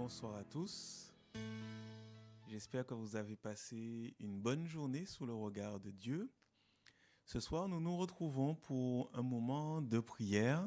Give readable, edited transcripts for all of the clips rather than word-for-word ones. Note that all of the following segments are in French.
Bonsoir à tous. J'espère que vous avez passé une bonne journée sous le regard de Dieu. Ce soir, nous nous retrouvons pour un moment de prière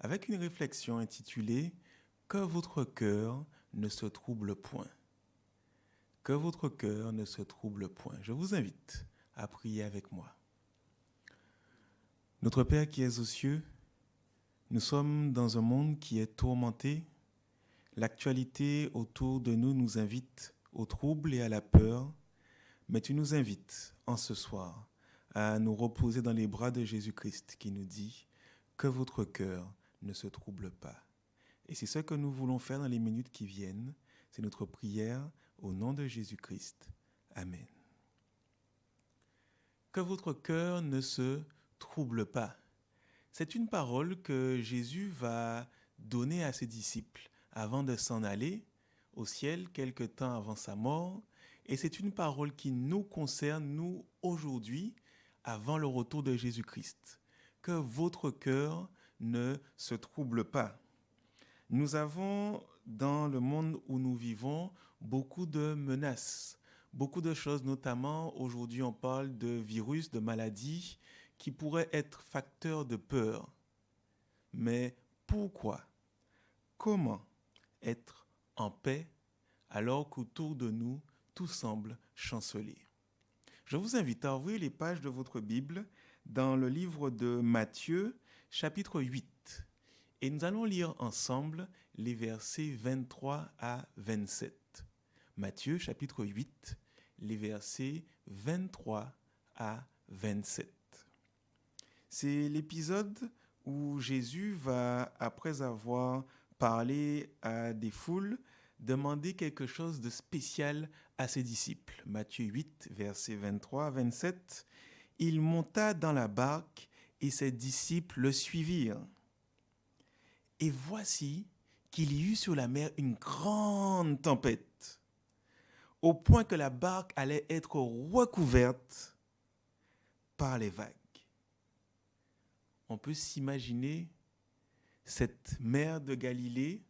avec une réflexion intitulée « Que votre cœur ne se trouble point ». Que votre cœur ne se trouble point. Je vous invite à prier avec moi. Notre Père qui es aux cieux, nous sommes dans un monde qui est tourmenté. L'actualité autour de nous nous invite au trouble et à la peur, mais tu nous invites en ce soir à nous reposer dans les bras de Jésus-Christ qui nous dit que votre cœur ne se trouble pas. Et c'est ce que nous voulons faire dans les minutes qui viennent. C'est notre prière au nom de Jésus-Christ. Amen. Que votre cœur ne se trouble pas. C'est une parole que Jésus va donner à ses disciples avant de s'en aller au ciel quelque temps avant sa mort. Et c'est une parole qui nous concerne, nous, aujourd'hui, avant le retour de Jésus-Christ. Que votre cœur ne se trouble pas. Nous avons, dans le monde où nous vivons, beaucoup de menaces, beaucoup de choses, notamment aujourd'hui on parle de virus, de maladies qui pourraient être facteurs de peur. Mais pourquoi? Comment être en paix alors qu'autour de nous, tout semble chanceler? Je vous invite à ouvrir les pages de votre Bible dans le livre de Matthieu, chapitre 8. Et nous allons lire ensemble les versets 23 à 27. Matthieu, chapitre 8, les versets 23 à 27. C'est l'épisode où Jésus va, après avoir parlé à des foules, demander quelque chose de spécial à ses disciples. Matthieu 8, versets 23 à 27. Il monta dans la barque et ses disciples le suivirent. Et voici qu'il y eut sur la mer une grande tempête, au point que la barque allait être recouverte par les vagues. On peut s'imaginer cette mer de Galilée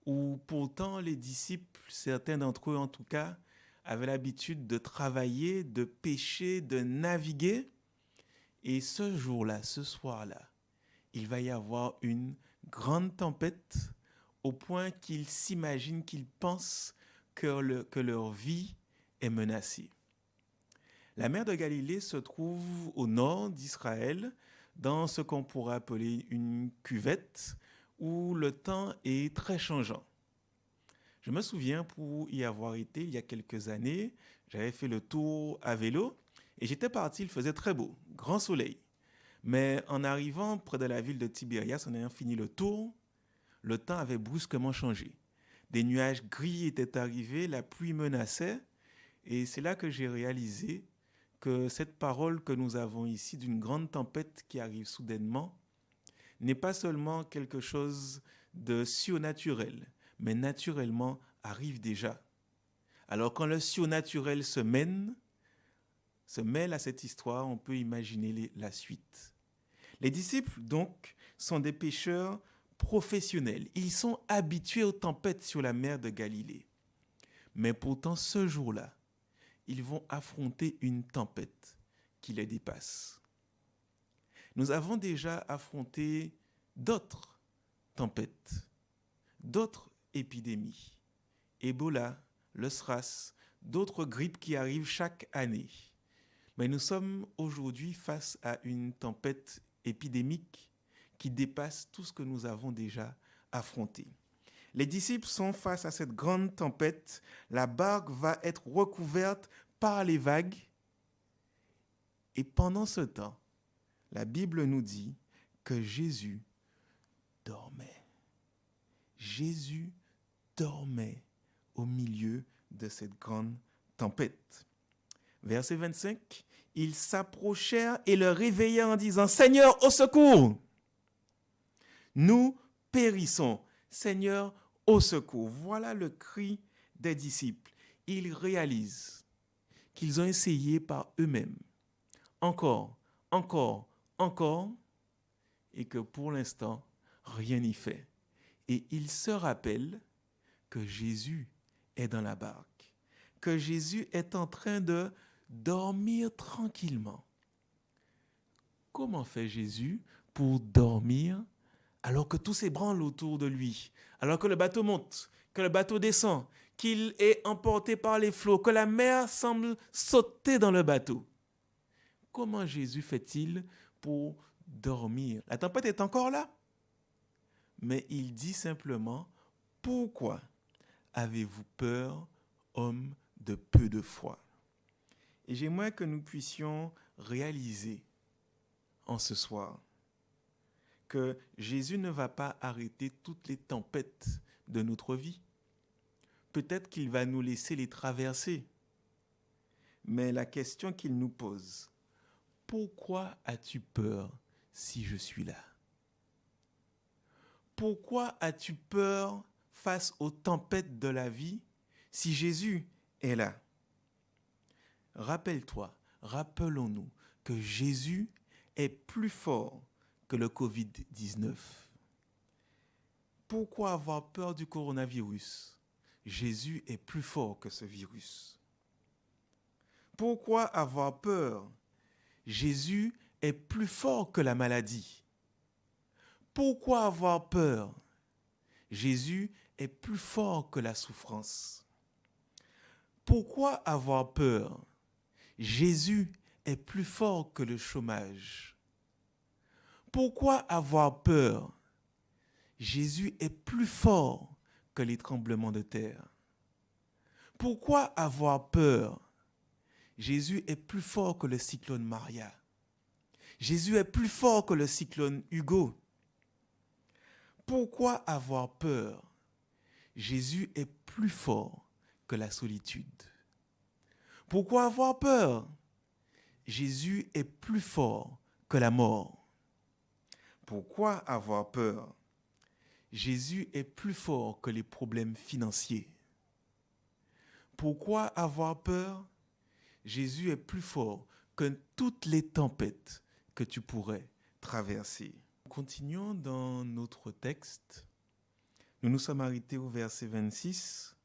où pourtant les disciples, certains d'entre eux en tout cas, avaient l'habitude de travailler, de pêcher, de naviguer. Et ce jour-là, ce soir-là, il va y avoir une grande tempête au point qu'ils s'imaginent, qu'ils pensent que leur vie est menacée. La mer de Galilée se trouve au nord d'Israël, dans ce qu'on pourrait appeler une cuvette, où le temps est très changeant. Je me souviens, pour y avoir été il y a quelques années, j'avais fait le tour à vélo et j'étais parti, il faisait très beau, grand soleil. Mais en arrivant près de la ville de Tibérias, en ayant fini le tour, le temps avait brusquement changé. Des nuages gris étaient arrivés, la pluie menaçait, et c'est là que j'ai réalisé que cette parole que nous avons ici d'une grande tempête qui arrive soudainement n'est pas seulement quelque chose de surnaturel, mais naturellement arrive déjà. Alors quand le surnaturel se mêle à cette histoire, on peut imaginer la suite. Les disciples, donc, sont des pêcheurs professionnels. Ils sont habitués aux tempêtes sur la mer de Galilée. Mais pourtant, ce jour-là, ils vont affronter une tempête qui les dépasse. Nous avons déjà affronté d'autres tempêtes, d'autres épidémies. Ebola, le SRAS, d'autres grippes qui arrivent chaque année. Mais nous sommes aujourd'hui face à une tempête épidémique qui dépasse tout ce que nous avons déjà affronté. Les disciples sont face à cette grande tempête. La barque va être recouverte par les vagues. Et pendant ce temps, la Bible nous dit que Jésus dormait. Jésus dormait au milieu de cette grande tempête. Verset 25, ils s'approchèrent et le réveillèrent en disant « Seigneur, au secours! Nous périssons. Seigneur, au secours. » Voilà le cri des disciples. Ils réalisent qu'ils ont essayé par eux-mêmes. Encore, et que pour l'instant, rien n'y fait. Et ils se rappellent que Jésus est dans la barque, que Jésus est en train de dormir tranquillement. Comment fait Jésus pour dormir alors que tout s'ébranle autour de lui, alors que le bateau monte, que le bateau descend, qu'il est emporté par les flots, que la mer semble sauter dans le bateau? Comment Jésus fait-il pour dormir? La tempête est encore là. Mais il dit simplement, « Pourquoi avez-vous peur, homme de peu de foi ?» Et j'aimerais que nous puissions réaliser en ce soir que Jésus ne va pas arrêter toutes les tempêtes de notre vie. Peut-être qu'il va nous laisser les traverser. Mais la question qu'il nous pose, pourquoi as-tu peur si je suis là? Pourquoi as-tu peur face aux tempêtes de la vie si Jésus est là? Rappelle-toi, rappelons-nous que Jésus est plus fort que le Covid-19. Pourquoi avoir peur du coronavirus? Jésus est plus fort que ce virus. Pourquoi avoir peur? Jésus est plus fort que la maladie. Pourquoi avoir peur? Jésus est plus fort que la souffrance. Pourquoi avoir peur? Jésus est plus fort que le chômage. Pourquoi avoir peur? Jésus est plus fort que les tremblements de terre. Pourquoi avoir peur? Jésus est plus fort que le cyclone Maria. Jésus est plus fort que le cyclone Hugo. Pourquoi avoir peur? Jésus est plus fort que la solitude. Pourquoi avoir peur? Jésus est plus fort que la mort. Pourquoi avoir peur? Jésus est plus fort que les problèmes financiers. Pourquoi avoir peur? Jésus est plus fort que toutes les tempêtes que tu pourrais traverser. Continuons dans notre texte. Nous nous sommes arrêtés au verset 26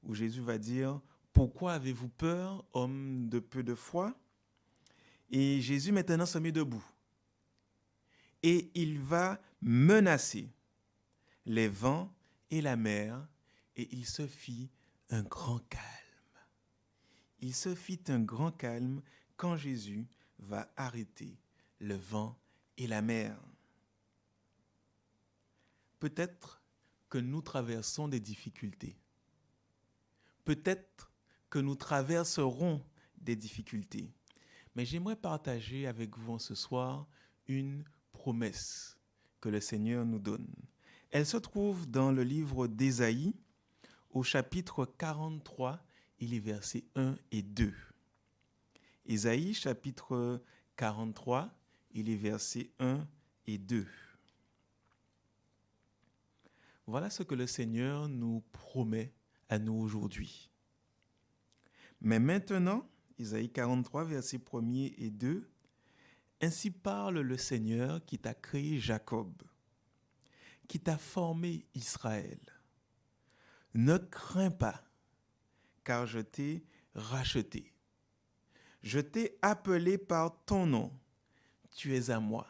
où Jésus va dire « Pourquoi avez-vous peur, homme de peu de foi ?» Et Jésus maintenant se met debout. Et il va menacer les vents et la mer, et il se fit un grand calme. Il se fit un grand calme quand Jésus va arrêter le vent et la mer. Peut-être que nous traversons des difficultés. Peut-être que nous traverserons des difficultés. Mais j'aimerais partager avec vous ce soir une promesse que le Seigneur nous donne. Elle se trouve dans le livre d'Ésaïe, au chapitre 43, et les versets 1 et 2. Ésaïe, chapitre 43, et les versets 1 et 2. Voilà ce que le Seigneur nous promet à nous aujourd'hui. Mais maintenant, Ésaïe 43, versets 1er et 2, « Ainsi parle le Seigneur qui t'a créé Jacob, qui t'a formé Israël. Ne crains pas, car je t'ai racheté. Je t'ai appelé par ton nom, tu es à moi. »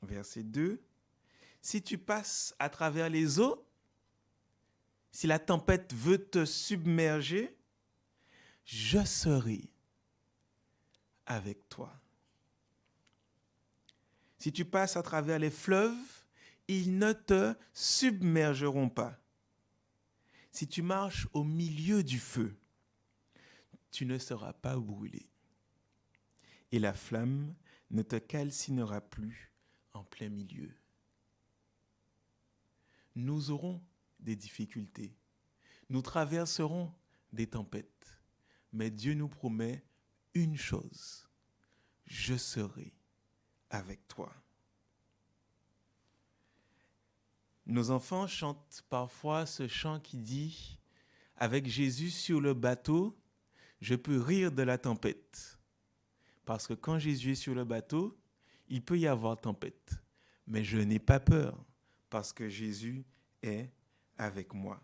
Verset 2, « Si tu passes à travers les eaux, si la tempête veut te submerger, je serai avec toi. Si tu passes à travers les fleuves, ils ne te submergeront pas. Si tu marches au milieu du feu, tu ne seras pas brûlé. Et la flamme ne te calcinera plus en plein milieu. » Nous aurons des difficultés. Nous traverserons des tempêtes. Mais Dieu nous promet une chose. Je serai avec toi. Nos enfants chantent parfois ce chant qui dit « Avec Jésus sur le bateau, je peux rire de la tempête. » Parce que quand Jésus est sur le bateau, il peut y avoir tempête. Mais je n'ai pas peur parce que Jésus est avec moi.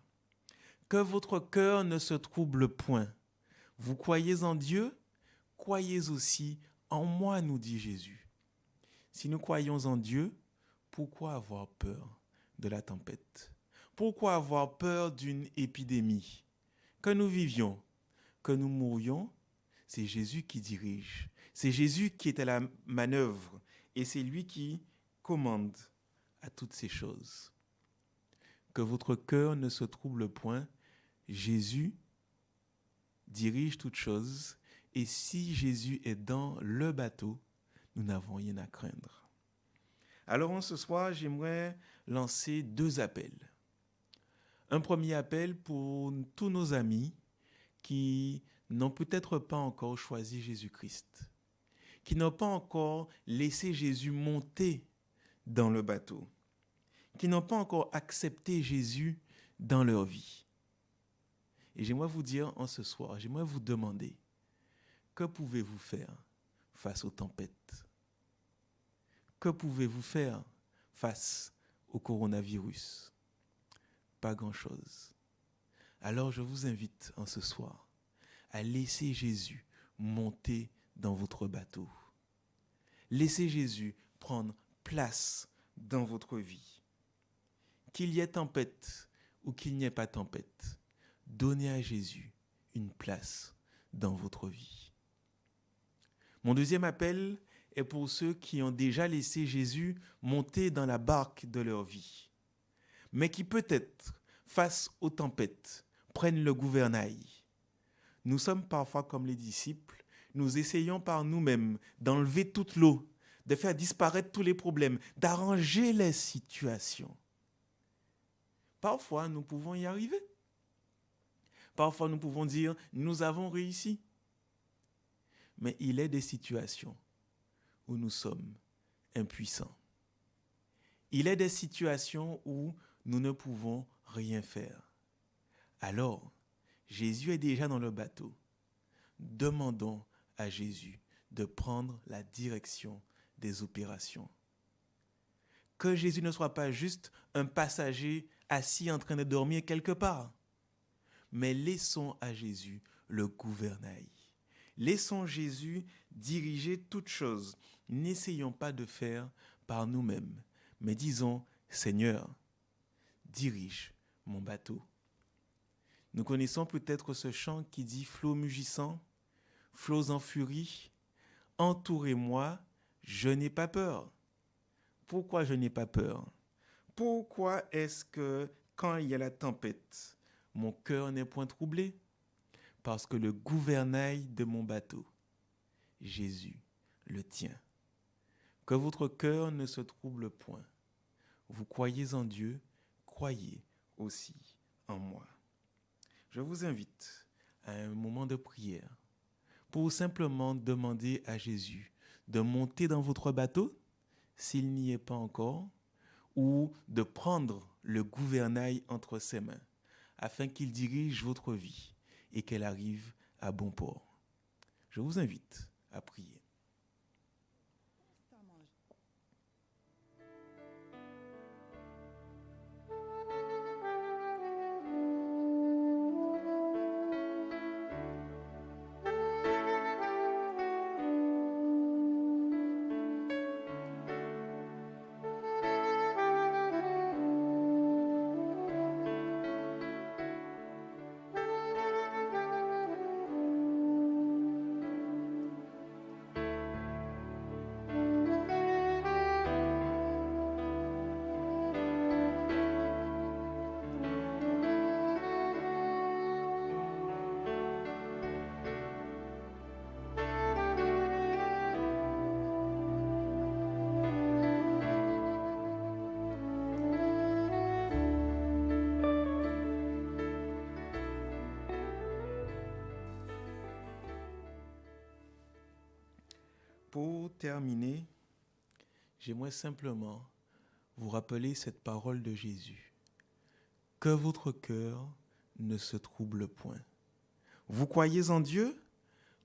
Que votre cœur ne se trouble point. Vous croyez en Dieu, croyez aussi en moi, nous dit Jésus. Si nous croyons en Dieu, pourquoi avoir peur de la tempête? Pourquoi avoir peur d'une épidémie? Que nous vivions, que nous mourions, c'est Jésus qui dirige. C'est Jésus qui est à la manœuvre et c'est lui qui commande à toutes ces choses. Que votre cœur ne se trouble point. Jésus dirige toutes choses et si Jésus est dans le bateau, nous n'avons rien à craindre. Alors ce soir, j'aimerais lancer 2 appels. Un premier appel pour tous nos amis qui n'ont peut-être pas encore choisi Jésus-Christ, qui n'ont pas encore laissé Jésus monter dans le bateau, qui n'ont pas encore accepté Jésus dans leur vie. Et j'aimerais vous dire en ce soir, j'aimerais vous demander, que pouvez-vous faire face aux tempêtes? Que pouvez-vous faire face au coronavirus? Pas grand-chose. Alors je vous invite en ce soir à laisser Jésus monter dans votre bateau. Laissez Jésus prendre place dans votre vie. Qu'il y ait tempête ou qu'il n'y ait pas tempête, donnez à Jésus une place dans votre vie. Mon deuxième appel est pour ceux qui ont déjà laissé Jésus monter dans la barque de leur vie, mais qui peut-être, face aux tempêtes, prennent le gouvernail. Nous sommes parfois comme les disciples, nous essayons par nous-mêmes d'enlever toute l'eau, de faire disparaître tous les problèmes, d'arranger les situations. Parfois, nous pouvons y arriver. Parfois, nous pouvons dire, nous avons réussi. Mais il est des situations où nous sommes impuissants. Il est des situations où nous ne pouvons rien faire. Alors, Jésus est déjà dans le bateau. Demandons à Jésus de prendre la direction des opérations. Que Jésus ne soit pas juste un passager assis en train de dormir quelque part, mais laissons à Jésus le gouvernail. Laissons Jésus diriger toutes choses. N'essayons pas de faire par nous-mêmes, mais disons, Seigneur, dirige mon bateau. Nous connaissons peut-être ce chant qui dit « Flots mugissants, flots en furie, entourez-moi, je n'ai pas peur. » Pourquoi je n'ai pas peur? Pourquoi est-ce que quand il y a la tempête, mon cœur n'est point troublé? Parce que le gouvernail de mon bateau, Jésus le tient. Que votre cœur ne se trouble point. Vous croyez en Dieu, croyez aussi en moi. Je vous invite à un moment de prière pour simplement demander à Jésus de monter dans votre bateau, s'il n'y est pas encore, ou de prendre le gouvernail entre ses mains, afin qu'il dirige votre vie et qu'elle arrive à bon port. Je vous invite à prier. Pour terminer, j'aimerais simplement vous rappeler cette parole de Jésus. Que votre cœur ne se trouble point. Vous croyez en Dieu?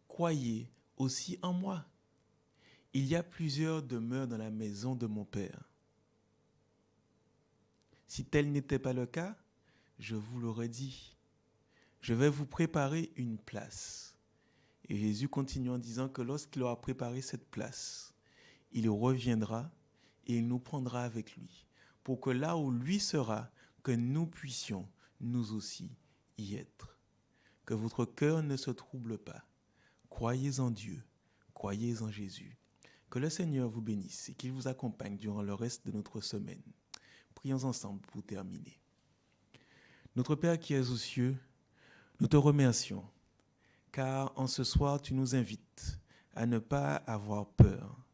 Croyez aussi en moi. Il y a plusieurs demeures dans la maison de mon Père. Si tel n'était pas le cas, je vous l'aurais dit. je vais vous préparer une place. Et Jésus continue en disant que lorsqu'il aura préparé cette place, il reviendra et il nous prendra avec lui, pour que là où lui sera, que nous puissions, nous aussi, y être. Que votre cœur ne se trouble pas. Croyez en Dieu, croyez en Jésus. Que le Seigneur vous bénisse et qu'il vous accompagne durant le reste de notre semaine. Prions ensemble pour terminer. Notre Père qui es aux cieux, nous te remercions, car en ce soir tu nous invites à ne pas avoir peur,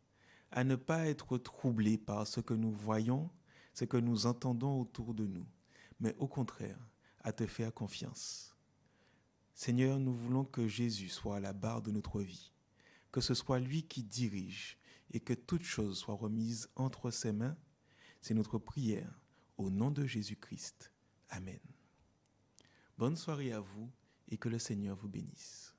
à ne pas être troublés par ce que nous voyons, ce que nous entendons autour de nous, mais au contraire, à te faire confiance. Seigneur, nous voulons que Jésus soit à la barre de notre vie, que ce soit lui qui dirige et que toute chose soit remise entre ses mains. C'est notre prière au nom de Jésus-Christ. Amen. Bonne soirée à vous et que le Seigneur vous bénisse.